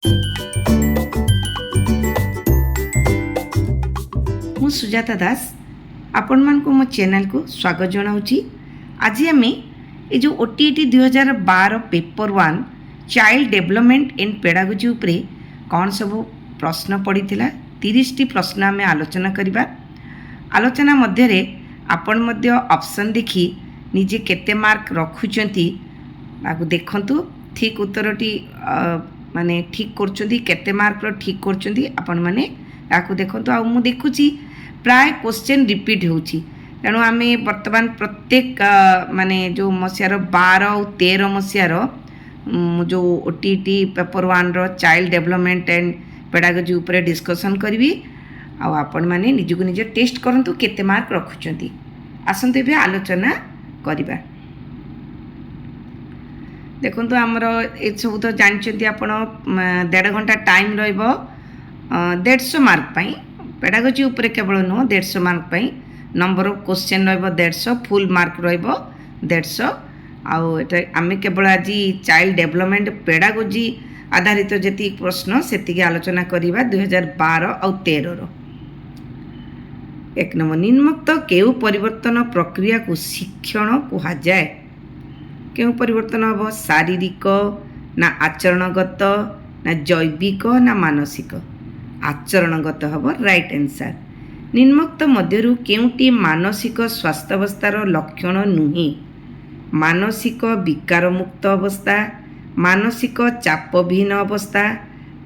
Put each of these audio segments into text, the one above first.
ମୁଁ ସୁଜାତା ଦାସ ଆପଣମାନଙ୍କୁ ମୋ ଚ୍ୟାନେଲକୁ ସ୍ୱାଗତ ଜଣାଉଛି। ଆଜି ଆମେ ଏ ଯେଉଁ OTET 2012 paper 1 child development in pedagogy ଉପରେ କ'ଣ ସବୁ ପ୍ରଶ୍ନ ପଡ଼ିଥିଲା 30ଟି ପ୍ରଶ୍ନ ଆମେ ଆଲୋଚନା କରିବା। ଆଲୋଚନା ମଧ୍ୟରେ ଆପଣ ମଧ୍ୟ ଅପସନ୍ ଦେଖି ନିଜେ କେତେ ମାର୍କ ରଖୁଛନ୍ତି ତାକୁ ଦେଖନ୍ତୁ। ଠିକ୍ ଉତ୍ତରଟି ମାନେ ଠିକ୍ କରୁଛନ୍ତି, କେତେ ମାର୍କର ଠିକ୍ କରୁଛନ୍ତି ଆପଣମାନେ ତାକୁ ଦେଖନ୍ତୁ। ଆଉ ମୁଁ ଦେଖୁଛି ପ୍ରାୟ କ୍ୱେଶ୍ଚନ୍ ରିପିଟ୍ ହେଉଛି, ତେଣୁ ଆମେ ବର୍ତ୍ତମାନ ପ୍ରତ୍ୟେକ ମାନେ ଯେଉଁ ମସିହାର 12 ଆଉ 13 ମସିହାର ଯେଉଁ OTET ପେପର 1ର ଚାଇଲ୍ଡ ଡେଭଲପମେଣ୍ଟ ଆଣ୍ଡ ପେଡାଗୋଜି ଉପରେ ଡିସ୍କସନ୍ କରିବି। ଆଉ ଆପଣମାନେ ନିଜକୁ ନିଜେ ଟେଷ୍ଟ କରନ୍ତୁ କେତେ ମାର୍କ ରଖୁଛନ୍ତି। ଆସନ୍ତୁ ଏବେ ଆଲୋଚନା କରିବା। ଦେଖନ୍ତୁ ଆମର ଏସବୁ ତ ଜାଣିଛନ୍ତି ଆପଣ, 1.5 ଘଣ୍ଟା ଟାଇମ୍ ରହିବ 150 ମାର୍କ ପାଇଁ। ପେଡାଗୋଜି ଉପରେ କେବଳ ନୁହଁ, 150 ମାର୍କ ପାଇଁ ନମ୍ବର ଅଫ୍ କ୍ୱେଶ୍ଚନ୍ ରହିବ 150, ଫୁଲ୍ ମାର୍କ ରହିବ 150। ଆଉ ଏଟା ଆମେ କେବଳ ଆଜି ଚାଇଲ୍ଡ ଡେଭଲପମେଣ୍ଟ ପେଡାଗୋଜି ଆଧାରିତ ଯେତିକି ପ୍ରଶ୍ନ ସେତିକି ଆଲୋଚନା କରିବା 2012 ଆଉ 13ର। 1 ନମ୍ବର, ନିମ୍ନୋକ୍ତ କେଉଁ ପରିବର୍ତ୍ତନ ପ୍ରକ୍ରିୟାକୁ ଶିକ୍ଷଣ କୁହାଯାଏ? କେଉଁ ପରିବର୍ତ୍ତନ ହେବ? ଶାରୀରିକ ନା ଆଚରଣଗତ ନା ଜୈବିକ ନା ମାନସିକ? ଆଚରଣଗତ ହେବ ରାଇଟ୍ ଆନ୍ସର୍। ନିମ୍ନୋକ୍ତ ମଧ୍ୟରୁ କେଉଁଟି ମାନସିକ ସ୍ୱାସ୍ଥ୍ୟାବସ୍ଥାର ଲକ୍ଷଣ ନୁହେଁ? ମାନସିକ ବିକାରମୁକ୍ତ ଅବସ୍ଥା, ମାନସିକ ଚାପବିହୀନ ଅବସ୍ଥା,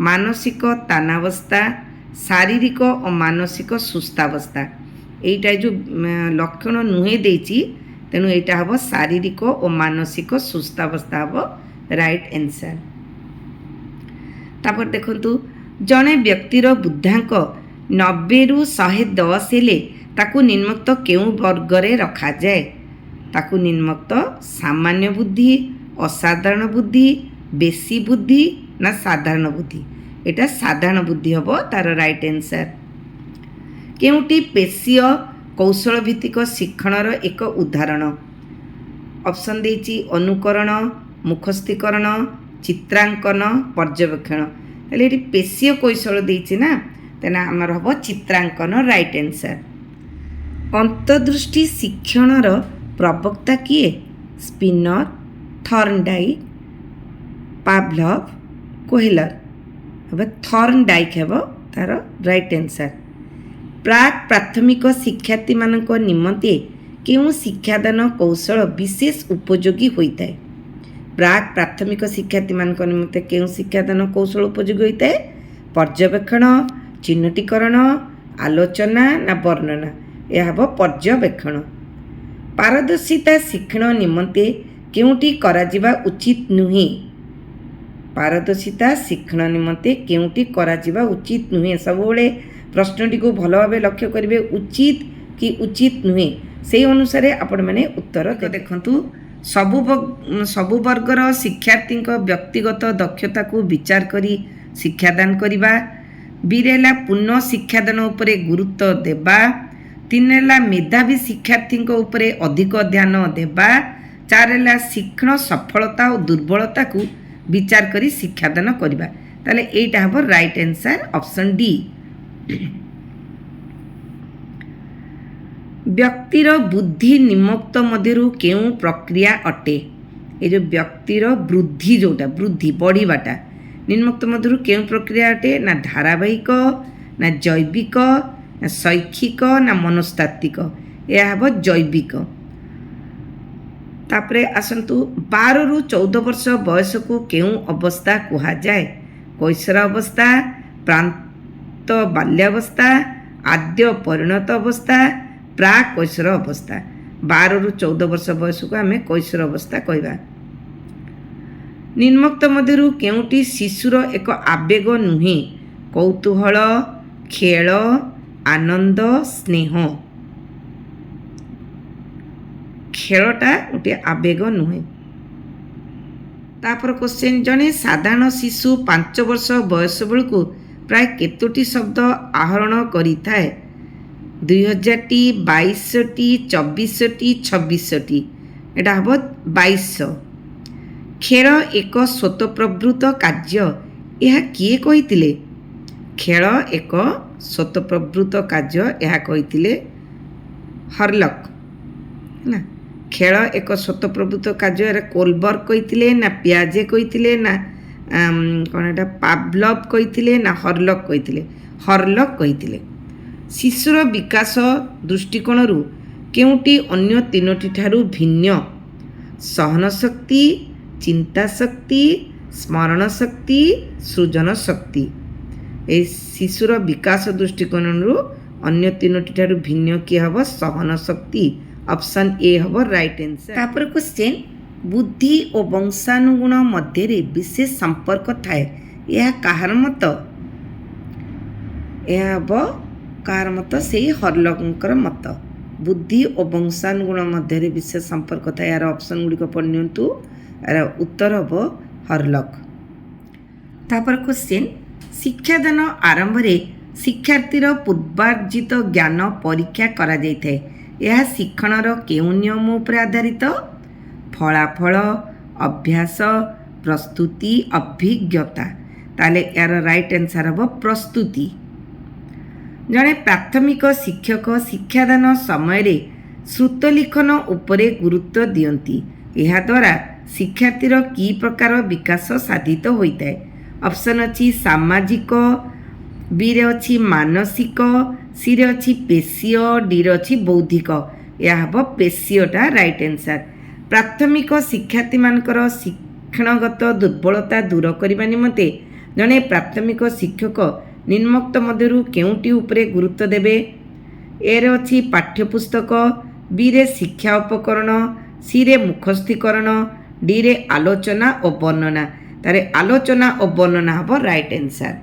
ମାନସିକ ତାନାବସ୍ଥା, ଶାରୀରିକ ଓ ମାନସିକ ସୁସ୍ଥାବସ୍ଥା। ଏଇଟା ଯେଉଁ ଲକ୍ଷଣ ନୁହେଁ ଦେଇଛି, ତେଣୁ ଏଇଟା ହେବ ଶାରୀରିକ ଓ ମାନସିକ ସୁସ୍ଥାବସ୍ଥା ହେବ ରାଇଟ୍ ଆନ୍ସର୍। ତାପରେ ଦେଖନ୍ତୁ, ଜଣେ ବ୍ୟକ୍ତିର ବୁଦ୍ଧାଙ୍କ 90ରୁ 110 ହେଲେ ତାକୁ ନିମ୍ନୋକ୍ତ କେଉଁ ବର୍ଗରେ ରଖାଯାଏ? ତାକୁ ନିମ୍ନୋକ୍ତ ସାମାନ୍ୟ ବୁଦ୍ଧି, ଅସାଧାରଣ ବୁଦ୍ଧି, ବେଶୀ ବୁଦ୍ଧି ନା ସାଧାରଣ ବୁଦ୍ଧି? ଏଇଟା ସାଧାରଣ ବୁଦ୍ଧି ହେବ ତାର ରାଇଟ୍ ଆନ୍ସର୍। କେଉଁଟି ପେଶୀୟ କୌଶଳ ଭିତ୍ତିକ ଶିକ୍ଷଣର ଏକ ଉଦାହରଣ? ଅପସନ୍ ଦେଇଛି ଅନୁକରଣ, ମୁଖସ୍ଥୀକରଣ, ଚିତ୍ରାଙ୍କନ, ପର୍ଯ୍ୟବେକ୍ଷଣ। ତାହେଲେ ଏଠି ପେଶୀୟ କୌଶଳ ଦେଇଛି ନା, ତେଣୁ ଆମର ହେବ ଚିତ୍ରାଙ୍କନ ରାଇଟ୍ ଆନ୍ସର୍। ଅନ୍ତର୍ଦୃଷ୍ଟି ଶିକ୍ଷଣର ପ୍ରବକ୍ତା କିଏ? ସ୍ପିନର, ଥର୍ନଡାଇକ୍, ପାଭଲଭ, କୋହେଲର। ଏବେ ଥର୍ନଡାଇକ୍ ହେବ ତାର ରାଇଟ୍ ଆନ୍ସର୍। ପ୍ରାକ୍ ପ୍ରାଥମିକ ଶିକ୍ଷାର୍ଥୀମାନଙ୍କ ନିମନ୍ତେ କେଉଁ ଶିକ୍ଷାଦାନ କୌଶଳ ବିଶେଷ ଉପଯୋଗୀ ହୋଇଥାଏ? ପ୍ରାକ୍ ପ୍ରାଥମିକ ଶିକ୍ଷାର୍ଥୀମାନଙ୍କ ନିମନ୍ତେ କେଉଁ ଶିକ୍ଷାଦାନ କୌଶଳ ଉପଯୋଗୀ ହୋଇଥାଏ? ପର୍ଯ୍ୟବେକ୍ଷଣ, ଚିହ୍ନଟୀକରଣ, ଆଲୋଚନା ନା ବର୍ଣ୍ଣନା? ଏହା ହେବ ପର୍ଯ୍ୟବେକ୍ଷଣ। ପାରଦର୍ଶିତା ଶିକ୍ଷଣ ନିମନ୍ତେ କେଉଁଟି କରାଯିବା ଉଚିତ ନୁହେଁ? ପାରଦର୍ଶିତା ଶିକ୍ଷଣ ନିମନ୍ତେ କେଉଁଟି କରାଯିବା ଉଚିତ ନୁହେଁ? ସବୁବେଳେ ପ୍ରଶ୍ନଟିକୁ ଭଲ ଭାବେ ଲକ୍ଷ୍ୟ କରିବେ, ଉଚିତ କି ଉଚିତ ନୁହେଁ, ସେହି ଅନୁସାରେ ଆପଣମାନେ ଉତ୍ତର ଦେଖନ୍ତୁ। ସବୁ ବର୍ଗର ଶିକ୍ଷାର୍ଥୀଙ୍କ ବ୍ୟକ୍ତିଗତ ଦକ୍ଷତାକୁ ବିଚାର କରି ଶିକ୍ଷାଦାନ କରିବା। 2 ହେଲା ପୂର୍ଣ୍ଣ ଶିକ୍ଷାଦାନ ଉପରେ ଗୁରୁତ୍ୱ ଦେବା। 3 ହେଲା ମେଧାବୀ ଶିକ୍ଷାର୍ଥୀଙ୍କ ଉପରେ ଅଧିକ ଧ୍ୟାନ ଦେବା। 4 ହେଲା ଶିକ୍ଷଣ ସଫଳତା ଓ ଦୁର୍ବଳତାକୁ ବିଚାର କରି ଶିକ୍ଷାଦାନ କରିବା। ତାହେଲେ ଏଇଟା ହେବ ରାଇଟ୍ ଆନ୍ସର୍ ଅପସନ୍ ଡି। ବ୍ୟକ୍ତିର ବୁଦ୍ଧି ନିମ୍ନୋକ୍ତ ମଧ୍ୟରୁ କେଉଁ ପ୍ରକ୍ରିୟା ଅଟେ? ଏ ଯେଉଁ ବ୍ୟକ୍ତିର ବୃଦ୍ଧି, ଯେଉଁଟା ବୃଦ୍ଧି ବଢ଼ିବାଟା, ନିମ୍ନୋକ୍ତ ମଧ୍ୟରୁ କେଉଁ ପ୍ରକ୍ରିୟା ଅଟେ? ନା ଧାରାବାହିକ ନା ଜୈବିକ ନା ଶୈକ୍ଷିକ ନା ମନସ୍ତାତ୍ତ୍ୱିକ? ଏହା ହେବ ଜୈବିକ। ତାପରେ ଆସନ୍ତୁ, 12ରୁ 14 ବର୍ଷ ବୟସକୁ କେଉଁ ଅବସ୍ଥା କୁହାଯାଏ? କୈଶୋର ଅବସ୍ଥା, ପ୍ରାନ୍ତ ବାଲ୍ୟାବସ୍ଥା, ଆଦ୍ୟ ପରିଣତ ଅବସ୍ଥା, ପ୍ରାକ୍ କୈଶୋର ଅବସ୍ଥା। 12ରୁ 14 ବର୍ଷ ବୟସକୁ ଆମେ କୈଶୋର ଅବସ୍ଥା କହିବା। ନିମ୍ନୋକ୍ତ ମଧ୍ୟରୁ କେଉଁଟି ଶିଶୁର ଏକ ଆବେଗ ନୁହେଁ? କୌତୂହଳ, ଖେଳ, ଆନନ୍ଦ, ସ୍ନେହ। ଖେଳଟା ଗୋଟିଏ ଆବେଗ ନୁହେଁ। ତାପରେ କ୍ୱେଶ୍ଚନ୍, ଜଣେ ସାଧାରଣ ଶିଶୁ 5 ବର୍ଷ ବୟସ ବେଳକୁ ପ୍ରାୟ କେତୋଟି ଶବ୍ଦ ଆହରଣ କରିଥାଏ? 2000ଟି, 2200ଟି, 2400ଟି, 2600ଟି। ଏଇଟା ହେବ 2200। ଖେଳ ଏକ ସ୍ୱତଃପ୍ରବୃତ୍ତ କାର୍ଯ୍ୟ। ଏହା କିଏ କହିଥିଲେ? ଖେଳ ଏକ ସ୍ୱତଃପ୍ରବୃତ୍ତ କାର୍ଯ୍ୟ, ଏହା କହିଥିଲେ ହର୍ଲକ୍। ହେଲା, ଖେଳ ଏକ ସ୍ୱତଃପ୍ରବୃତ୍ତ କାର୍ଯ୍ୟ, ଏହାର କୋଲବର୍ଗ କହିଥିଲେ ନା ପିଆଜେ କହିଥିଲେ ନା କ'ଣ ଏଇଟା ପାଭଲଭ କହିଥିଲେ ନା ହର୍ଲକ୍ କହିଥିଲେ? ହର୍ଲକ୍ କହିଥିଲେ। ଶିଶୁର ବିକାଶ ଦୃଷ୍ଟିକୋଣରୁ କେଉଁଟି ଅନ୍ୟ ତିନୋଟି ଠାରୁ ଭିନ୍ନ? ସହନ ଶକ୍ତି, ଚିନ୍ତା ଶକ୍ତି, ସ୍ମରଣ ଶକ୍ତି, ସୃଜନ ଶକ୍ତି। এই ଶିଶୁର ବିକାଶ ଦୃଷ୍ଟିକୋଣରୁ ଅନ୍ୟ ତିନୋଟି ଠାରୁ ଭିନ୍ନ କିଏ ହେବ? ସହନ ଶକ୍ତି। ଅପସନ୍ ଏ ହେବ ରାଇଟ୍ ଆନ୍ସର। ତାପରେ କ୍ୱେଶ୍ଚିନ୍, ବୁଦ୍ଧି ଓ ବଂଶାନୁଗୁଣ ମଧ୍ୟରେ ବିଶେଷ ସମ୍ପର୍କ ଥାଏ, ଏହା କାହାର ମତ? ଏହା ହେବ କାହାର ମତ? ସେଇ ହର୍ଲକ୍ଙ୍କର ମତ। ବୁଦ୍ଧି ଓ ବଂଶାନୁଗୁଣ ମଧ୍ୟରେ ବିଶେଷ ସମ୍ପର୍କ ଥାଏ, ଏହାର ଅପସନ୍ ଗୁଡ଼ିକ ପଢ଼ି ନିଅନ୍ତୁ। ଏହାର ଉତ୍ତର ହେବ ହର୍ଲକ୍। ତାପରେ କ୍ୱେଶ୍ଚିନ୍, ଶିକ୍ଷାଦାନ ଆରମ୍ଭରେ ଶିକ୍ଷାର୍ଥୀର ପୂର୍ବାର୍ଜିତ ଜ୍ଞାନ ପରୀକ୍ଷା କରାଯାଇଥାଏ, ଏହା ଶିକ୍ଷଣର କେଉଁ ନିୟମ ଉପରେ ଆଧାରିତ? ଫଳାଫଳ, ଅଭ୍ୟାସ, ପ୍ରସ୍ତୁତି, ଅଭିଜ୍ଞତା। ତାହେଲେ ଏହାର ରାଇଟ୍ ଆନ୍ସର୍ ହେବ ପ୍ରସ୍ତୁତି। ଜଣେ ପ୍ରାଥମିକ ଶିକ୍ଷକ ଶିକ୍ଷାଦାନ ସମୟରେ ଶ୍ରୁତଲିଖନ ଉପରେ ଗୁରୁତ୍ୱ ଦିଅନ୍ତି, ଏହାଦ୍ୱାରା ଶିକ୍ଷାର୍ଥୀର କି ପ୍ରକାର ବିକାଶ ସାଧିତ ହୋଇଥାଏ? ଅପସନ୍ ଅଛି ସାମାଜିକ, ବିରେ ଅଛି ମାନସିକ, ସିରେ ଅଛି ପେଶୀୟ, ଡିରେ ଅଛି ବୌଦ୍ଧିକ। ଏହା ହେବ ପେଶୀୟଟା ରାଇଟ୍ ଆନ୍ସର୍। ପ୍ରାଥମିକ ଶିକ୍ଷାର୍ଥୀମାନଙ୍କର ଶିକ୍ଷଣଗତ ଦୁର୍ବଳତା ଦୂର କରିବା ନିମନ୍ତେ ଜଣେ ପ୍ରାଥମିକ ଶିକ୍ଷକ ନିମ୍ନୋକ୍ତ ମଧ୍ୟରୁ କେଉଁଟି ଉପରେ ଗୁରୁତ୍ୱ ଦେବେ? ଏରେ ଅଛି ପାଠ୍ୟପୁସ୍ତକ, ବିରେ ଶିକ୍ଷା ଉପକରଣ, ସିରେ ମୁଖସ୍ଥୀକରଣ, ଡିରେ ଆଲୋଚନା ଓ ବର୍ଣ୍ଣନା। ତାହେଲେ ଆଲୋଚନା ଓ ବର୍ଣ୍ଣନା ହେବ ରାଇଟ୍ ଆନ୍ସର୍।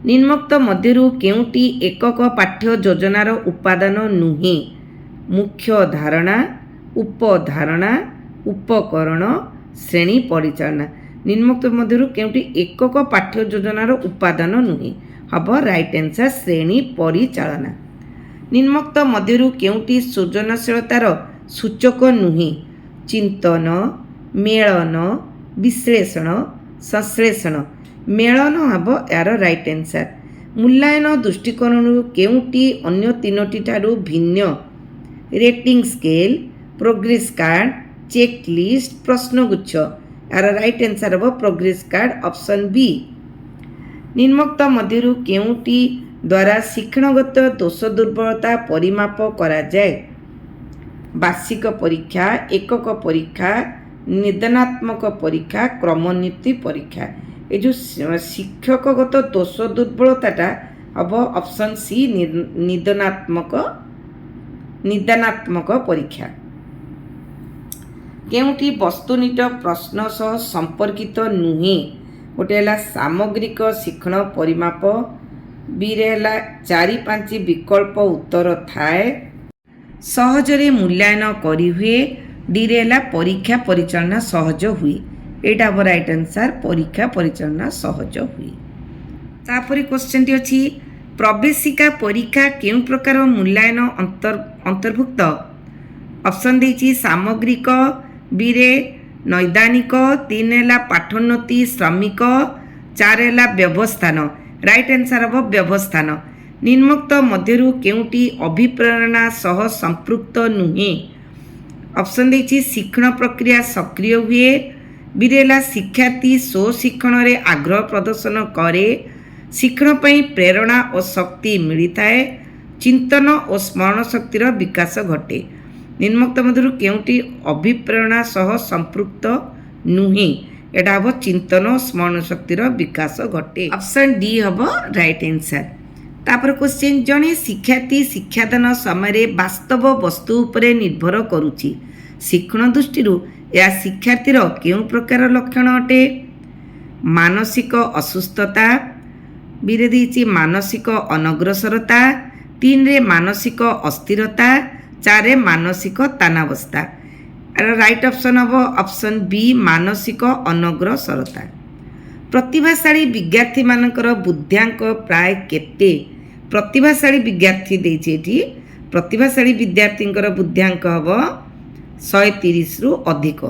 ନିମ୍ନୋକ୍ତ ମଧ୍ୟରୁ କେଉଁଟି ଏକକ ପାଠ୍ୟ ଯୋଜନାର ଉପାଦାନ ନୁହେଁ? ମୁଖ୍ୟ ଧାରଣା, ଉପଧାରଣା, ଉପକରଣ, ଶ୍ରେଣୀ ପରିଚାଳନା। ନିମ୍ନୋକ୍ତ ମଧ୍ୟରୁ କେଉଁଟି ଏକକ ପାଠ୍ୟ ଯୋଜନାର ଉପାଦାନ ନୁହେଁ? ହେବ ରାଇଟ୍ ଆନ୍ସର୍ ଶ୍ରେଣୀ ପରିଚାଳନା। ନିମ୍ନୋକ୍ତ ମଧ୍ୟରୁ କେଉଁଟି ସୃଜନଶୀଳତାର ସୂଚକ ନୁହେଁ? ଚିନ୍ତନ, ମେଳନ, ବିଶ୍ଳେଷଣ, ସଂଶ୍ଳେଷଣ। ମେଳନ ହେବ ଏହାର ରାଇଟ୍ ଆନ୍ସର୍। ମୂଲ୍ୟାୟନ ଦୃଷ୍ଟିକୋଣରୁ କେଉଁଟି ଅନ୍ୟ ତିନୋଟି ଠାରୁ ଭିନ୍ନ? Rating scale, progress card, check list, ପ୍ରଶ୍ନଗୁଚ୍ଛ। ଏହାର ରାଇଟ୍ ଆନ୍ସର୍ ହେବ ପ୍ରୋଗ୍ରେସ୍ କାର୍ଡ଼, ଅପସନ୍ ବି। ନିମ୍ନୋକ୍ତ ମଧ୍ୟରୁ କେଉଁଟି ଦ୍ୱାରା ଶିକ୍ଷଣଗତ ଦୋଷ ଦୁର୍ବଳତା ପରିମାପ କରାଯାଏ? ବାର୍ଷିକ ପରୀକ୍ଷା, ଏକକ ପରୀକ୍ଷା, ନିଦାନାତ୍ମକ ପରୀକ୍ଷା, କ୍ରମନୀତି ପରୀକ୍ଷା। ଏ ଯେଉଁ ଶିକ୍ଷକଗତ ଦୋଷ ଦୁର୍ବଳତାଟା ହେବ ଅପସନ୍ ସି ନିଦାନାତ୍ମକ ପରୀକ୍ଷା। କେଉଁଟି ବସ୍ତୁନିଷ୍ଠ ପ୍ରଶ୍ନ ସହ ସମ୍ପର୍କିତ ନୁହେଁ? ଗୋଟେ ହେଲା ସାମଗ୍ରିକ ଶିକ୍ଷଣ ପରିମାପ, ବିରେ ହେଲା 4-5 ବିକଳ୍ପ ଉତ୍ତର ଥାଏ, ସହଜରେ ମୂଲ୍ୟାୟନ କରିହୁଏ, ଡିରେ ହେଲା ପରୀକ୍ଷା ପରିଚାଳନା ସହଜ ହୁଏ। ଏଇଟା ହେବ ରାଇଟ୍ ଆନ୍ସର୍, ପରୀକ୍ଷା ପରିଚାଳନା ସହଜ ହୁଏ। ତାପରେ କ୍ୱେଶ୍ଚିନ୍ଟି ଅଛି, ପ୍ରବେଶିକା ପରୀକ୍ଷା କେଉଁ ପ୍ରକାର ମୂଲ୍ୟାୟନ ଅନ୍ତର୍ଭୁକ୍ତ? ଅପସନ୍ ଦେଇଛି ସାମଗ୍ରିକ, ବିରେ ନୈଦାନିକ, 3 ହେଲା ପାଠୋନ୍ନତି ଶ୍ରମିକ, 4 ହେଲା ବ୍ୟବସ୍ଥାନ। ରାଇଟ୍ ଆନ୍ସର୍ ହେବ ବ୍ୟବସ୍ଥାନ। ନିମ୍ନୋକ୍ତ ମଧ୍ୟରୁ କେଉଁଟି ଅଭିପ୍ରେରଣା ସହ ସମ୍ପୃକ୍ତ ନୁହେଁ? ଅପସନ୍ ଦେଇଛି ଶିକ୍ଷଣ ପ୍ରକ୍ରିୟା ସକ୍ରିୟ ହୁଏ, ବିରେ ହେଲା ଶିକ୍ଷାର୍ଥୀ ସ୍ୱଶିକ୍ଷଣରେ ଆଗ୍ରହ ପ୍ରଦର୍ଶନ କରେ, ଶିକ୍ଷଣ ପାଇଁ ପ୍ରେରଣା ଓ ଶକ୍ତି ମିଳିଥାଏ, ଚିନ୍ତନ ଓ ସ୍ମରଣ ଶକ୍ତିର ବିକାଶ ଘଟେ। ନିମ୍ନୋକ୍ତ ମଧ୍ୟରୁ କେଉଁଟି ଅଭିପ୍ରେରଣା ସହ ସମ୍ପୃକ୍ତ ନୁହେଁ? ଏଇଟା ହେବ ଚିନ୍ତନ ଓ ସ୍ମରଣ ଶକ୍ତିର ବିକାଶ ଘଟେ। ଅପସନ୍ ଡି ହେବ ରାଇଟ୍ ଆନ୍ସର୍। ତାପରେ କ୍ୱେଶ୍ଚିନ୍, ଜଣେ ଶିକ୍ଷାର୍ଥୀ ଶିକ୍ଷାଦାନ ସମୟରେ ବାସ୍ତବ ବସ୍ତୁ ଉପରେ ନିର୍ଭର କରୁଛି, ଶିକ୍ଷଣ ଦୃଷ୍ଟିରୁ ଏହା ଶିକ୍ଷାର୍ଥୀର କେଉଁ ପ୍ରକାର ଲକ୍ଷଣ ଅଟେ? ମାନସିକ ଅସୁସ୍ଥତା, ବିରେ ଦେଇଛି ମାନସିକ ଅନଗ୍ରସରତା, 3ରେ ମାନସିକ ଅସ୍ଥିରତା, 4ରେ ମାନସିକ ତାନାବସ୍ଥା। ରାଇଟ୍ ଅପସନ୍ ହେବ ଅପସନ୍ ବି ମାନସିକ ଅନଗ୍ରସରତା। ପ୍ରତିଭାଶାଳୀ ବିଦ୍ୟାର୍ଥୀମାନଙ୍କର ବୁଦ୍ଧ୍ୟାଙ୍କ ପ୍ରାୟ କେତେ? ପ୍ରତିଭାଶାଳୀ ବିଦ୍ୟାର୍ଥୀ ଦେଇଛି ଏଠି, ପ୍ରତିଭାଶାଳୀ ବିଦ୍ୟାର୍ଥୀଙ୍କର ବୁଦ୍ଧ୍ୟାଙ୍କ ହେବ 130ରୁ ଅଧିକ।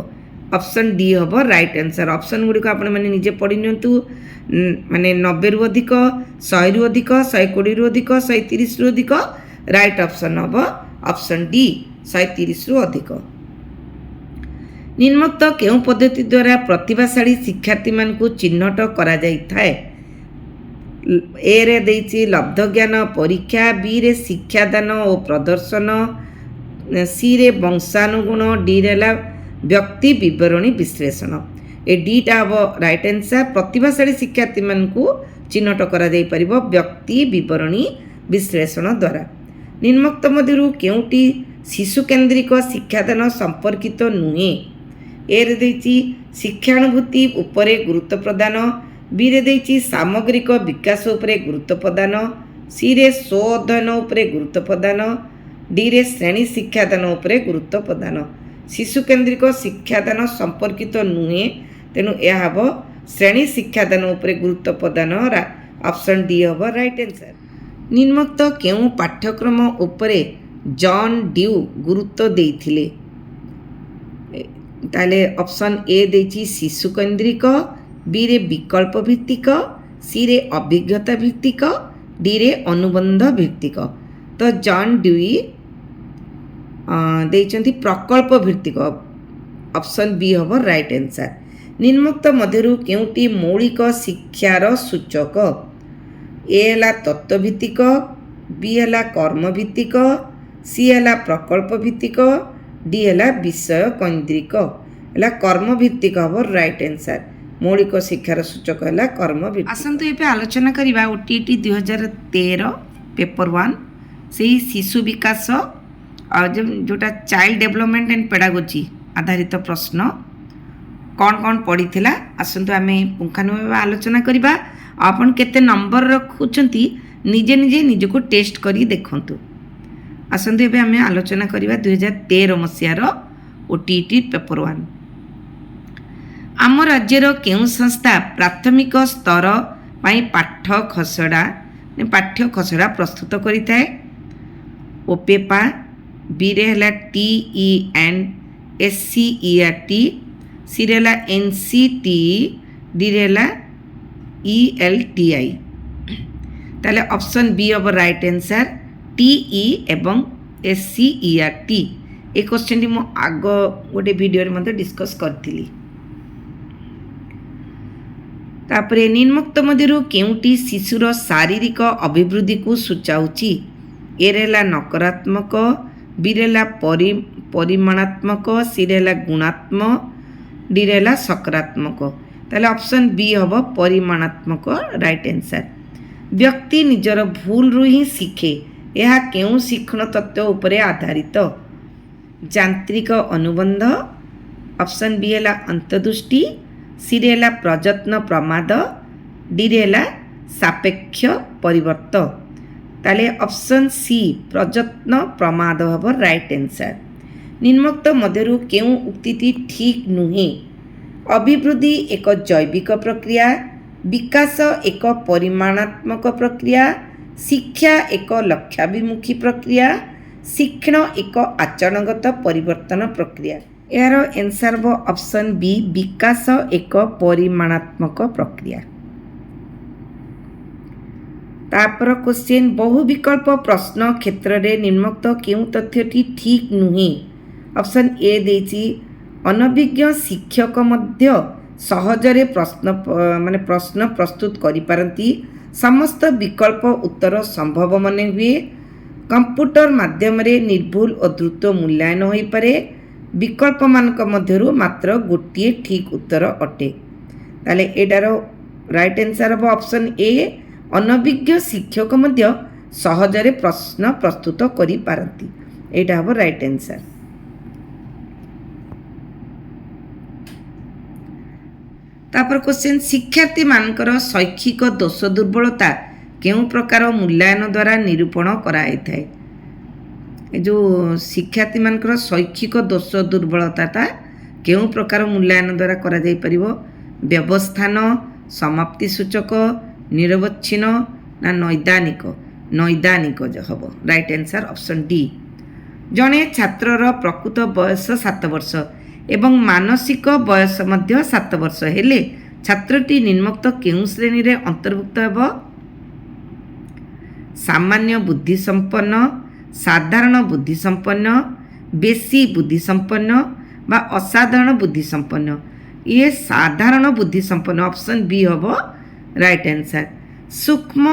ऑप्शन डी हम राइट आंसर। ऑप्शन गुड़िक आपण मैंने निजे पढ़ी नियंतु माने 90 रु अधिक 100 रु अधिक 120 रु अधिक 130 रु अधिक राइट ऑप्शन हम ऑप्शन डी 130 रु अधिक। निम्नोक्त केउं पद्धति द्वारा प्रतिभाशाली शिक्षार्थी मानकु चिन्हट करा जाई थाए? ए रे देइछि लब्ध ज्ञान परीक्षा, बी रे शिक्षादान और प्रदर्शन, सी रे वंशानुगुण, डी रे व्यक्ति विवरणी विश्लेषण। ए डीटा हम राइट आंसर। प्रतिभाशाली शिक्षार्थी मानकु चिन्हट करा जाई परिबो व्यक्ति विवरणी विश्लेषण द्वारा। निम्नोक्त मध्यरु केउंटी शिशु केन्द्रिक शिक्षादान संपर्कित नुहे? ए रे देइछि शिक्षानुभूति उपरे गुरुत्व प्रदान, बी रे देइछि सामग्रिक विकास उपरे गुरुत्व प्रदान, सी रे स्व अध्ययन उपरे गुरुत्व प्रदान, डी रे श्रेणी शिक्षादान उपरे गुरुत्व प्रदान। शिशु केन्द्रिक शिक्षादान संपर्कित नुहे, तेणु यह हम श्रेणी शिक्षादान उपरे गुरुत्व प्रदान ऑप्शन डी हम राइट आंसर। निम्नोक्त केउं पाठ्यक्रम उपरे जॉन ड्यू गुरुत्व देइथिले? ताले ऑप्शन ए देइछि शिशु केन्द्रिक, बी रे विकल्प भित्तिक, सी रे अभिज्ञता भित्तिक, डी रे अनुबंध भित्तिक। तो जॉन ड्यूई देइछन्ति प्रकल्प भित्तिक, ऑप्शन बी हम राइट आंसर। निम्नोक्त मध्यरु केउंटी मौलिक शिक्षार सूचक? ए हला तत्व भित्तिक, बी हला कर्म भित्तिक, सी हला प्रकल्प भित्तिक, डी हला विषय केन्द्रिक। हला कर्म भित्तिक हम राइट आंसर। मौलिक शिक्षार सूचक है कर्म भित्तिक। आसतु एबे आलोचना करिबा ओटीटी 2013 पेपर 1 से शिशु विकास जोटा चाइल्ड डेवलपमेंट एंड पेडागोजी आधारित प्रश्न कौन कौन पड़ी थिला। आसतु आमे पुंखानुपुंख आलोचना करिबा। आपन केते नंबर रखुचंती निजे निजे निजको टेस्ट करी देखंतु। आसतु एबे आमे आलोचना करिबा 2013 मसियार ओटीटी पेपर 1। आम राज्यर केउं संस्था प्राथमिक स्तर पाई पाठ्य खसड़ा प्रस्तुत करिथाए? ओपेपा, बी रे हला TENSCERT, सी रे हला NCTE, डी रे हला ELTI। ताले ऑप्शन बी अब राइट आंसर TE एवं SCERT। ए क्वेश्चन टी मो आग गोटे वीडियो रे मते डिस्कस करथिली। तापरे निम्नोक्त मध्यरु केउंटी शिशुर शारीरिक अभिवृद्धि को सूचाउची? ए रे हला नकारात्मक, बी रे हला परिमाणात्मक, सी रे हला गुणात्मक, डी रे हला सकारात्मक। ताले ऑप्शन बी हबो परिमाणात्मक राइट आंसर। व्यक्ति निजर भूल रु ही शिखे, यह केउं शिक्षण तत्व उपरे आधारित? यांत्रिक अनुबंध, ऑप्शन बी हला अंतर्दृष्टि, सी रे हला प्रयत्न प्रमाद, डी रे हला सापेक्ष परिवर्तन। ताले ऑप्शन सी प्रयत्न प्रमाद हब राइट आंसर। निम्नोक्त मध्यरु केउं उक्तिटी ठीक नुहे? अभिवृद्धि एक जैविक प्रक्रिया, विकास एक परिमाणात्मक प्रक्रिया, शिक्षा एक लक्ष्याभिमुखी प्रक्रिया, शिक्षण एक आचरणगत परिवर्तन प्रक्रिया। यार आंसर हो ऑप्शन बी विकास एक परिमाणात्मक प्रक्रिया। तापर क्वेश्चन बहु विकल्प प्रश्न क्षेत्र में निम्नोक्त केउं तथ्यटी ठीक नुहे? ऑप्शन ए देछि अनभिज्ञ शिक्षक मध्य सहजरे प्रश्न प्रस्तुत करि पारंती, समस्त विकल्प उत्तर संभव मन हुए, कंप्यूटर माध्यम रे निर्भुल और द्रुत मूल्यांकन होई पारे, विकल्प मानक मध्यरु मात्र गोटिए ठीक उत्तर अटे। ताले एटार राइट आंसर हो ऑप्शन ए अनभिज्ञ शिक्षक मध्य सहजरे प्रश्न प्रस्तुत करि पारंती। एटा हो राइट आंसर। तापर क्वेश्चन शिक्षार्थी मानकर शैक्षिक दोष दुर्बलता केउं प्रकार मूल्यांकन द्वारा निरूपण कराई थाए? जो शिक्षार्थी मानकर शैक्षिक दोष दुर्बलता केउं प्रकार मूल्यांकन द्वारा करा जाई परिबो? व्यवस्थान, समाप्ति सूचक, निरवच्छिन्न ना नैदानिक जो हबो राइट आंसर ऑप्शन डी। जणे छात्रर प्रकृत बयस 7 वर्ष, ଏବଂ ମାନସିକ ବୟସ ମଧ୍ୟ 7 ବର୍ଷ ହେଲେ ଛାତ୍ରଟି ନିମ୍ନୋକ୍ତ କେଉଁ ଶ୍ରେଣୀରେ ଅନ୍ତର୍ଭୁକ୍ତ ହେବ? ସାମାନ୍ୟ ବୁଦ୍ଧି ସମ୍ପନ୍ନ, ସାଧାରଣ ବୁଦ୍ଧି ସମ୍ପନ୍ନ, ବେଶୀ ବୁଦ୍ଧି ସମ୍ପନ୍ନ ବା ଅସାଧାରଣ ବୁଦ୍ଧି ସମ୍ପନ୍ନ? ଇଏ ସାଧାରଣ ବୁଦ୍ଧି ସମ୍ପନ୍ନ, ଅପସନ୍ ବି ହେବ ରାଇଟ୍ ଆନ୍ସର୍। ସୂକ୍ଷ୍ମ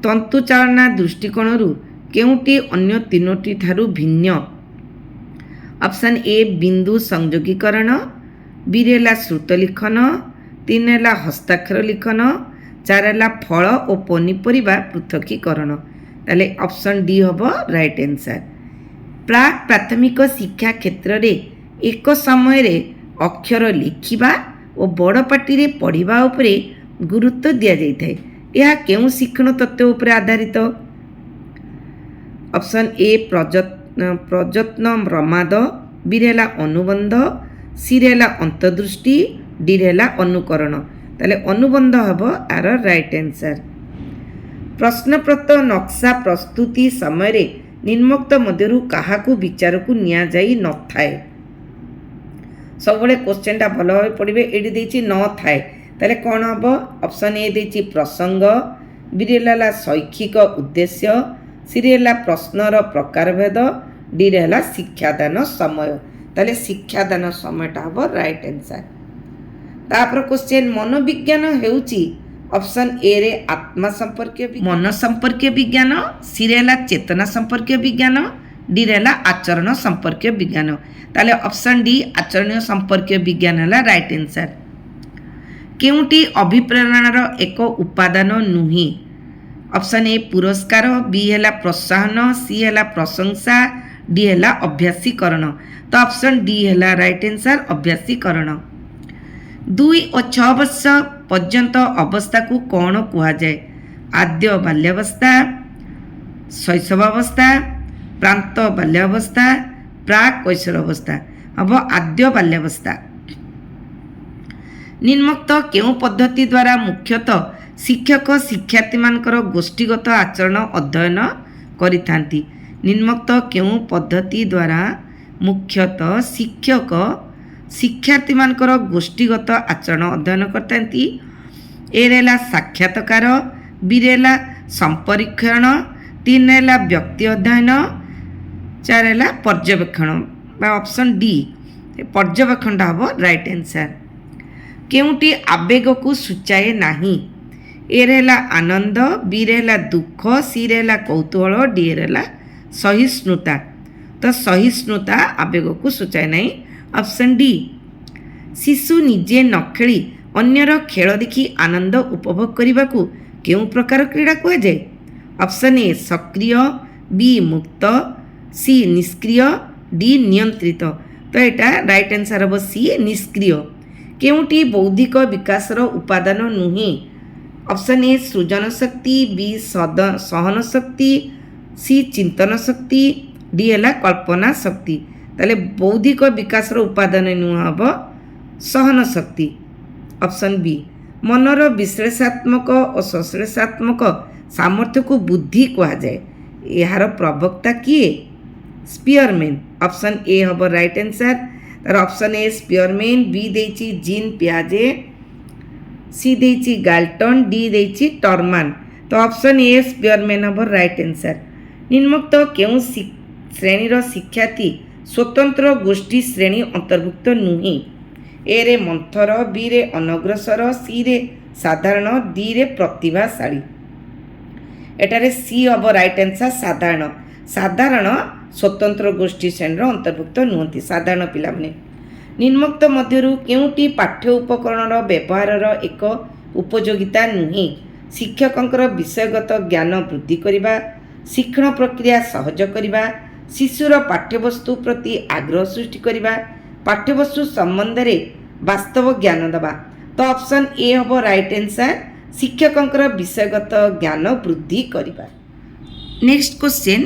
ତନ୍ତୁଚାଳନା ଦୃଷ୍ଟିକୋଣରୁ କେଉଁଟି ଅନ୍ୟ ତିନୋଟି ଠାରୁ ଭିନ୍ନ? ଅପସନ୍ ଏ ବିନ୍ଦୁ ସଂଯୋଗୀକରଣ, ବିରେ ହେଲା ଶ୍ରୁତ ଲିଖନ, 3 ହେଲା ହସ୍ତାକ୍ଷର ଲିଖନ, 4 ହେଲା ଫଳ ଓ ପନିପରିବା ପୃଥକୀକରଣ। ତାହେଲେ ଅପସନ୍ ଡି ହେବ ରାଇଟ୍ ଆନ୍ସର୍। ପ୍ରାକ୍ ପ୍ରାଥମିକ ଶିକ୍ଷା କ୍ଷେତ୍ରରେ ଏକ ସମୟରେ ଅକ୍ଷର ଲେଖିବା ଓ ବଡ଼ ପାଟିରେ ପଢ଼ିବା ଉପରେ ଗୁରୁତ୍ୱ ଦିଆଯାଇଥାଏ। ଏହା କେଉଁ ଶିକ୍ଷଣ ତତ୍ତ୍ୱ ଉପରେ ଆଧାରିତ? ଅପସନ୍ ଏ ପ୍ରଯତ୍ନ ପ୍ରମାଦ, ବିରେ ହେଲା ଅନୁବନ୍ଧ, ସିରେ ହେଲା ଅନ୍ତର୍ଦୃଷ୍ଟି, ଡିରେ ହେଲା ଅନୁକରଣ। ତାହେଲେ ଅନୁବନ୍ଧ ହେବ ଆର ରାଇଟ୍ ଆନ୍ସର୍। ପ୍ରଶ୍ନପତ୍ର ନକ୍ସା ପ୍ରସ୍ତୁତି ସମୟରେ ନିମ୍ନୋକ୍ତ ମଧ୍ୟରୁ କାହାକୁ ବିଚାରକୁ ନିଆଯାଇ ନଥାଏ? ସବୁବେଳେ କୋଶ୍ଚିନ୍ଟା ଭଲ ଭାବେ ପଢ଼ିବେ। ଏଇଠି ଦେଇଛି ନଥାଏ, ତାହେଲେ କ'ଣ ହେବ? ଅପସନ୍ ଏ ଦେଇଛି ପ୍ରସଙ୍ଗ, ବିରେ ହେଲା ଶୈକ୍ଷିକ ଉଦ୍ଦେଶ୍ୟ, ସିରେ ହେଲା ପ୍ରଶ୍ନର ପ୍ରକାରଭେଦ, ଡିରେ ହେଲା ଶିକ୍ଷାଦାନ ସମୟ। ତାହେଲେ ଶିକ୍ଷାଦାନ ସମୟଟା ହେବ ରାଇଟ୍ ଆନ୍ସର୍। ତାପରେ କୋଶ୍ଚିନ୍ ମନୋବିଜ୍ଞାନ ହେଉଛି ଅପସନ୍ ଏ ରେ ଆତ୍ମା ସମ୍ପର୍କୀୟ ମନ ସମ୍ପର୍କୀୟ ବିଜ୍ଞାନ, ସିରେ ହେଲା ଚେତନା ସମ୍ପର୍କୀୟ ବିଜ୍ଞାନ, ଡିରେ ହେଲା ଆଚରଣ ସମ୍ପର୍କୀୟ ବିଜ୍ଞାନ। ତାହେଲେ ଅପସନ୍ ଡି ଆଚରଣୀୟ ସମ୍ପର୍କୀୟ ବିଜ୍ଞାନ ହେଲା ରାଇଟ୍ ଆନ୍ସର୍। କେଉଁଟି ଅଭିପ୍ରେରଣାର ଏକ ଉପାଦାନ ନୁହେଁ? ଅପସନ୍ ଏ ପୁରସ୍କାର, ବି ହେଲା ପ୍ରୋତ୍ସାହନ, ସି ହେଲା ପ୍ରଶଂସା, ଡି ହେଲା ଅଭ୍ୟାସୀକରଣ। ତ ଅପସନ୍ ଡି ହେଲା ରାଇଟ୍ ଆନ୍ସର୍, ଅଭ୍ୟାସୀକରଣ। 2 ଓ 6 ବର୍ଷ ପର୍ଯ୍ୟନ୍ତ ଅବସ୍ଥାକୁ କ'ଣ କୁହାଯାଏ? ଆଦ୍ୟ ବାଲ୍ୟାବସ୍ଥା, ଶୈଶବାବସ୍ଥା, ପ୍ରାନ୍ତ ବାଲ୍ୟାବସ୍ଥା, ପ୍ରାକ୍ କୈଶୋରାବସ୍ଥା। ହେବ ଆଦ୍ୟ ବାଲ୍ୟାବସ୍ଥା। ନିମ୍ନୋକ୍ତ କେଉଁ ପଦ୍ଧତି ଦ୍ୱାରା ମୁଖ୍ୟତଃ ଶିକ୍ଷକ ଶିକ୍ଷାର୍ଥୀମାନଙ୍କର ଗୋଷ୍ଠୀଗତ ଆଚରଣ ଅଧ୍ୟୟନ କରିଥାନ୍ତି? ନିମ୍ନୋକ୍ତ କେଉଁ ପଦ୍ଧତି ଦ୍ୱାରା ମୁଖ୍ୟତଃ ଶିକ୍ଷକ ଶିକ୍ଷାର୍ଥୀମାନଙ୍କର ଗୋଷ୍ଠୀଗତ ଆଚରଣ ଅଧ୍ୟୟନ କରିଥାନ୍ତି? ଏରେ ହେଲା ସାକ୍ଷାତକାର, ବିରେ ହେଲା ସମ୍ପରୀକ୍ଷଣ, 3 ହେଲା ବ୍ୟକ୍ତି ଅଧ୍ୟୟନ, 4 ହେଲା ପର୍ଯ୍ୟବେକ୍ଷଣ ବା ଅପସନ୍ ଡି ପର୍ଯ୍ୟବେକ୍ଷଣଟା ହେବ ରାଇଟ୍ ଆନ୍ସର୍। କେଉଁଟି ଆବେଗକୁ ସୂଚାଏ ନାହିଁ? ଏରେ ହେଲା ଆନନ୍ଦ, ବିରେ ହେଲା ଦୁଃଖ, ସିରେ ହେଲା କୌତୂହଳ, ଡିରେ ହେଲା ସହିଷ୍ଣୁତା। ତ ସହିଷ୍ଣୁତା ଆବେଗକୁ ସୂଚାଏ ନାହିଁ, ଅପସନ୍ ଡି। ଶିଶୁ ନିଜେ ନ ଖେଳି ଅନ୍ୟର ଖେଳ ଦେଖି ଆନନ୍ଦ ଉପଭୋଗ କରିବାକୁ କେଉଁ ପ୍ରକାର କ୍ରୀଡ଼ା କୁହାଯାଏ? ଅପସନ୍ ଏ ସକ୍ରିୟ, ବି ମୁକ୍ତ, ସି ନିଷ୍କ୍ରିୟ, ଡି ନିୟନ୍ତ୍ରିତ। ତ ଏଇଟା ରାଇଟ୍ ଆନ୍ସର୍ ହେବ ସି ନିଷ୍କ୍ରିୟ। କେଉଁଟି ବୌଦ୍ଧିକ ବିକାଶର ଉପାଦାନ ନୁହେଁ? ଅପସନ୍ ଏ ସୃଜନ ଶକ୍ତି, ବି ସହନ ଶକ୍ତି, ସି ଚିନ୍ତନ ଶକ୍ତି, ଡି ହେଲା କଳ୍ପନା ଶକ୍ତି। ତାହେଲେ ବୌଦ୍ଧିକ ବିକାଶର ଉପାଦାନ ନୁହେଁ, ହେବ ସହନ ଶକ୍ତି, ଅପସନ୍ ବି। ମନର ବିଶ୍ଳେଷାତ୍ମକ ଓ ସଂଶ୍ଳେଷାତ୍ମକ ସାମର୍ଥ୍ୟକୁ ବୁଦ୍ଧି କୁହାଯାଏ। ଏହାର ପ୍ରବକ୍ତା କିଏ? ସ୍ପିୟରମ୍ୟାନ୍। ଅପସନ୍ ଏ ହେବ ରାଇଟ୍ ଆନ୍ସର୍। ତାର ଅପସନ୍ ଏ ସ୍ପିୟରମ୍ୟାନ୍, ବି ଦେଇଛି ଜିନ୍ ପିଆଜେ, ସି ଦେଇଛି ଗାଲ୍ଟନ୍, ଡି ଦେଇଛି ଟର୍ମାନ। ତ ଅପସନ୍ ଏ ସ୍ପିୟରମ୍ୟାନ୍ ହେବ ରାଇଟ୍ ଆନ୍ସର୍। ନିମ୍ନୋକ୍ତ କେଉଁ ଶ୍ରେଣୀର ଶିକ୍ଷାର୍ଥୀ ସ୍ୱତନ୍ତ୍ର ଗୋଷ୍ଠୀ ଶ୍ରେଣୀ ଅନ୍ତର୍ଭୁକ୍ତ ନୁହେଁ? ଏରେ ମନ୍ଥର, ବିରେ ଅନଗ୍ରସର, ସିରେ ସାଧାରଣ, ଡିରେ ପ୍ରତିଭାଶାଳୀ। ଏଠାରେ ସି ହେବ ରାଇଟ୍ ଆନ୍ସର୍, ସାଧାରଣ। ସାଧାରଣ ସ୍ୱତନ୍ତ୍ର ଗୋଷ୍ଠୀ ଶ୍ରେଣୀର ଅନ୍ତର୍ଭୁକ୍ତ ନୁହନ୍ତି, ସାଧାରଣ ପିଲାମାନେ। ନିମ୍ନୋକ୍ତ ମଧ୍ୟରୁ କେଉଁଟି ପାଠ୍ୟ ଉପକରଣର ବ୍ୟବହାରର ଏକ ଉପଯୋଗିତା ନୁହେଁ? ଶିକ୍ଷକଙ୍କର ବିଷୟଗତ ଜ୍ଞାନ ବୃଦ୍ଧି କରିବା, ଶିକ୍ଷଣ ପ୍ରକ୍ରିୟା ସହଜ କରିବା, ଶିଶୁର ପାଠ୍ୟବସ୍ତୁ ପ୍ରତି ଆଗ୍ରହ ସୃଷ୍ଟି କରିବା, ପାଠ୍ୟବସ୍ତୁ ସମ୍ବନ୍ଧରେ ବାସ୍ତବ ଜ୍ଞାନ ଦେବା। ତ ଅପସନ୍ ଏ ହେବ ରାଇଟ୍ ଆନ୍ସର୍, ଶିକ୍ଷକଙ୍କର ବିଷୟଗତ ଜ୍ଞାନ ବୃଦ୍ଧି କରିବା। ନେକ୍ସଟ କ୍ୱେଶ୍ଚିନ୍,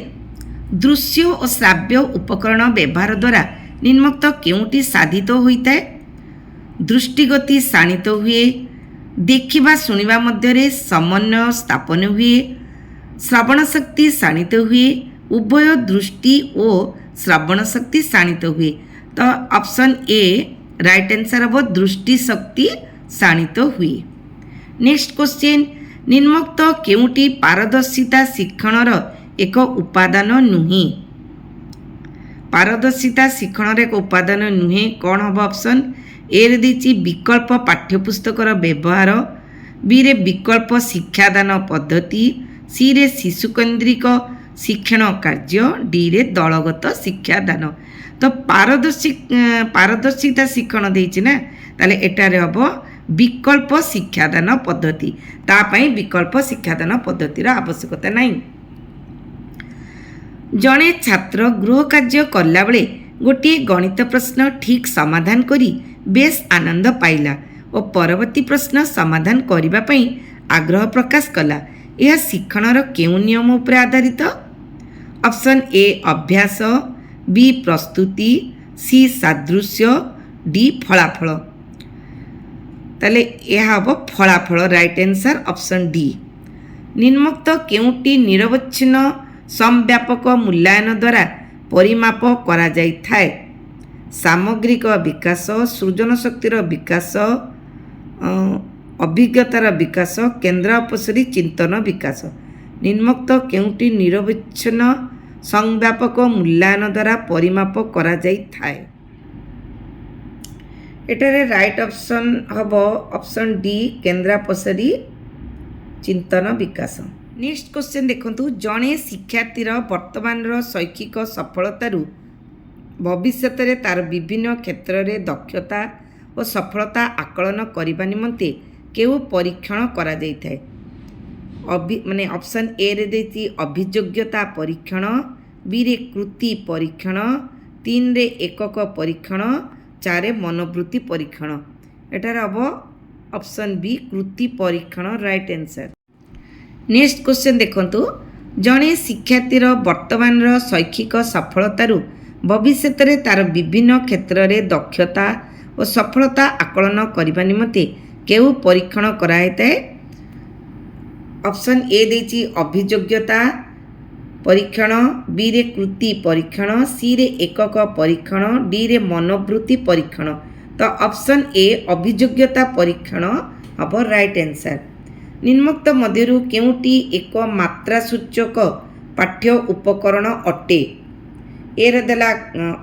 ଦୃଶ୍ୟ ଓ ଶ୍ରାବ୍ୟ ଉପକରଣ ବ୍ୟବହାର ଦ୍ୱାରା ନିମ୍ନୋକ୍ତ କେଉଁଟି ସାଧିତ ହୋଇଥାଏ? ଦୃଷ୍ଟିଗତି ଶାଣିତ ହୁଏ, ଦେଖିବା ଶୁଣିବା ମଧ୍ୟରେ ସମନ୍ୱୟ ସ୍ଥାପନ ହୁଏ, ଶ୍ରବଣ ଶକ୍ତି ଶାଣିତ ହୁଏ, ଉଭୟ ଦୃଷ୍ଟି ଓ ଶ୍ରବଣ ଶକ୍ତି ଶାଣିତ ହୁଏ। तो ऑप्शन ए राइट आंसर हम दृष्टि शक्ति शाणित हुए। नेक्स्ट क्वेश्चन निम्नोक्त केउटी पारदर्शिता शिक्षणर एक उपादान नुहे। पारदर्शिता शिक्षणर एक उपादान नुहे कौन हम ऑप्शन ए रे देछि विकल्प पाठ्यपुस्तकर व्यवहार, बी रे विकल्प शिक्षादान पद्धति, सी रे शिशुकेन्द्रिक शिक्षण कार्य, डी रे दलगत शिक्षादान। तो पारदर्शिता शिक्षण देछि ना ताले एटारे हबो विकल्प शिक्षादान पद्धति। तापाई विकल्प शिक्षादान पद्धतिर आवश्यकता नहीं। जड़े छात्र गृह कार्य कला बेले गोटे गणित प्रश्न ठीक समाधान करी बेस आनंद पाइला और परवर्ती प्रश्न समाधान करने पई आग्रह प्रकाश कला। यह शिक्षणर केउं नियम उपर आधारित? ऑप्शन ए अभ्यास, बी प्रस्तुति, सी सादृश्य, डी फलाफल। ताले यह हम फलाफल राइट आंसर ऑप्शन डी। निम्नोक्त केउंटी निरवच्छिन्न समव्यापक मूल्यांकन द्वारा परिमाप करा जाई थाए? सामग्रिक विकास, सृजन शक्तिर विकास, अभिज्ञतार विकास, केन्द्रापसरी चिंतन विकास। निम्नोक्त केउंटी निरवच्छिन्न समव्यापक मूल्यांकन द्वारा परिमाप करा जाई थाए? एटारे राइट ऑप्शन हम ऑप्शन डी केन्द्रापसरी चिंतन विकास। नेक्स्ट क्वेश्चन देखंतु जड़े शिक्षार्थीर वर्तमान शैक्षिक सफलतारू भविष्य में तार विभिन्न क्षेत्र में दक्षता और सफलता आकलन करने निमंते केउ परीक्षण करा जाइथाय? माने ऑप्शन ए रे देछि अभियोग्यता परीक्षण, बी रे कृति परीक्षण, 3 रे एकक परीक्षण, 4 रे मनोवृत्ति परीक्षण। एटार हम ऑप्शन बी कृति परीक्षण राइट आंसर। नेक्स्ट क्वेश्चन देखंतु जड़े शिक्षार्थीर वर्तमान शैक्षिक सफलतारू भविष्य में तार विभिन्न क्षेत्र में दक्षता और सफलता आकलन करने निमंते केउ परीक्षण कराइथाय? ऑप्शन ए देछि अभियोग्यता परीक्षण, बी रे कृति परीक्षण, सी रे एकक परीक्षण, डी रे मनोवृत्ति परीक्षण। तो ऑप्शन ए अभियोग्यता परीक्षण हम राइट आंसर। निम्नोक्त मध्यरु केउटी एक मात्रा सूचक पाठ्य उपकरण अटे? ए रे देला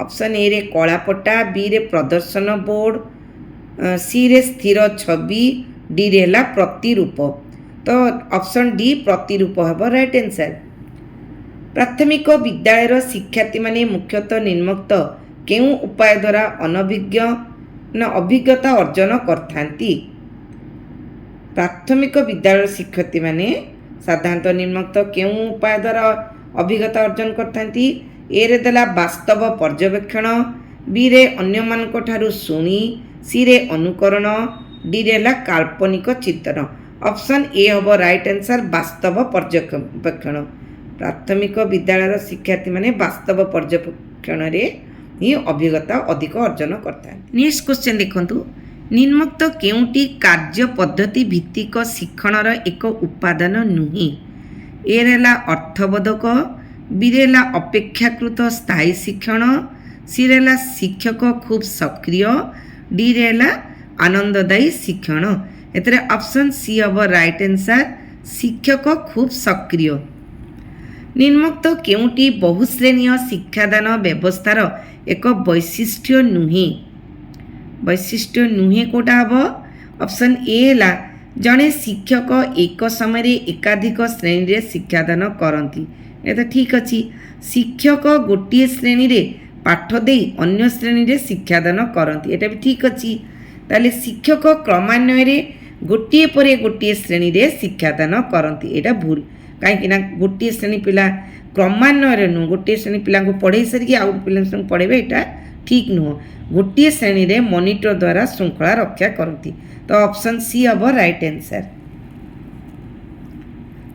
ऑप्शन ए रे कलापटा, बी रे प्रदर्शन बोर्ड, सी रे स्थिर छवि, डी रे ला प्रतिरूप। तो ऑप्शन डी प्रतिरूप है राइट आंसर। प्राथमिक विद्यालय शिक्षार्थी माने मुख्यतः निम्नोक्त केउं उपाय द्वारा अभिज्ञता अर्जन करथांती? प्राथमिक विद्यालय शिक्षार्थी माने साधारणतः निम्नोक्त केउं उपाय द्वारा अभिज्ञता अर्जन करथांती? ए रे देला वास्तव पर्यवेक्षण, बी रे अन्यमानक ठारू शुणी, सी रे अनुकरण, डी रे ला काल्पनिक चिंतन। ऑप्शन ए हम राइट आंसर वास्तव पर्यवेक्षण। प्राथमिक विद्यालय शिक्षार्थी माने वास्तव पर्यवेक्षण रे ही अभिज्ञता अधिक अर्जन करता। नेक्स्ट क्वेश्चन देखंतु निम्नोक्त केउंटी कार्य पद्धति भित्तिक शिक्षणर एक उपादान नुहे? ए रे ला अर्थबोधक, बी रे ला अपेक्षाकृत स्थायी शिक्षण, सी रे ला शिक्षक खूब सक्रिय, डी रे ला आनंददायी शिक्षण। एतरे ऑप्शन सी हम राइट आंसर शिक्षक खूब सक्रिय। निम्नोक्त केउंटी बहुश्रेणीय शिक्षादान व्यवस्थार एक वैशिष्ट्य नुहे? वैशिष्ट्य नुहे कोटा हम ऑप्शन ए ला जड़े शिक्षक एक समय एकाधिक श्रेणी रे शिक्षादान करती। ये तो ठीक अच्छी शिक्षक गोटे श्रेणी रे पाठ दे अन्य श्रेणी रे शिक्षादान करती, एटा भी ठीक अच्छी। ताले शिक्षक क्रमान्वय गोटे पर गोटे श्रेणी रे शिक्षादान करती, एटा भूल। कहीं गोटे श्रेणी पिला क्रमान्वय नुह, गोटे श्रेणी पिला पढ़े सारिक आउ पिला पढ़ेबे, एटा ठीक नुह। गोटे श्रेणी रे मॉनिटर द्वारा श्रृंखला रक्षा करती। तो ऑप्शन सी हम राइट आंसर।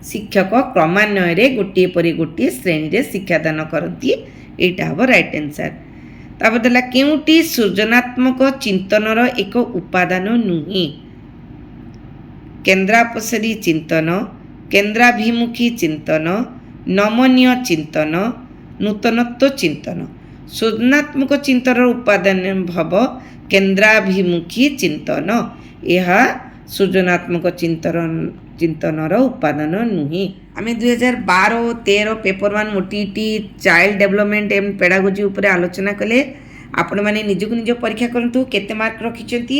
शिक्षक क्रमान्वय गोटे पर गोटे श्रेणी रे शिक्षादान करती, एटा हम राइट आंसर। तापर देला केउंटी सृजनात्मक चिंतनर एक उपादान नुहे? केन्द्रापसरी चिंतन, केन्द्राभिमुखी चिंतन, नमनीय चिंतन, नूतनत्व चिंतन। ସୃଜନାତ୍ମକ ଚିନ୍ତନର ଉପାଦାନ ଭାବ କେନ୍ଦ୍ରାଭିମୁଖୀ ଚିନ୍ତନ। ଏହା ସୃଜନାତ୍ମକ ଚିନ୍ତନର ଉପାଦାନ ନୁହେଁ। ଆମେ 2012 ଓ 13 paper 1 OTT child development and pedagogy ଉପରେ ଆଲୋଚନା କଲେ। ଆପଣମାନେ ନିଜକୁ ନିଜ ପରୀକ୍ଷା କରନ୍ତୁ କେତେ ମାର୍କ ରଖିଛନ୍ତି,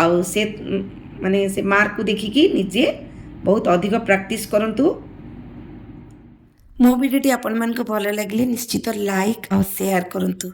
ଆଉ ସେ ମାର୍କକୁ ଦେଖିକି ନିଜେ ବହୁତ ଅଧିକ ପ୍ରାକ୍ଟିସ୍ କରନ୍ତୁ। ମୋ ଭିଡ଼ିଓଟି ଆପଣମାନଙ୍କୁ ଭଲ ଲାଗିଲେ ନିଶ୍ଚିତ ଲାଇକ୍ ଆଉ ସେୟାର କରନ୍ତୁ।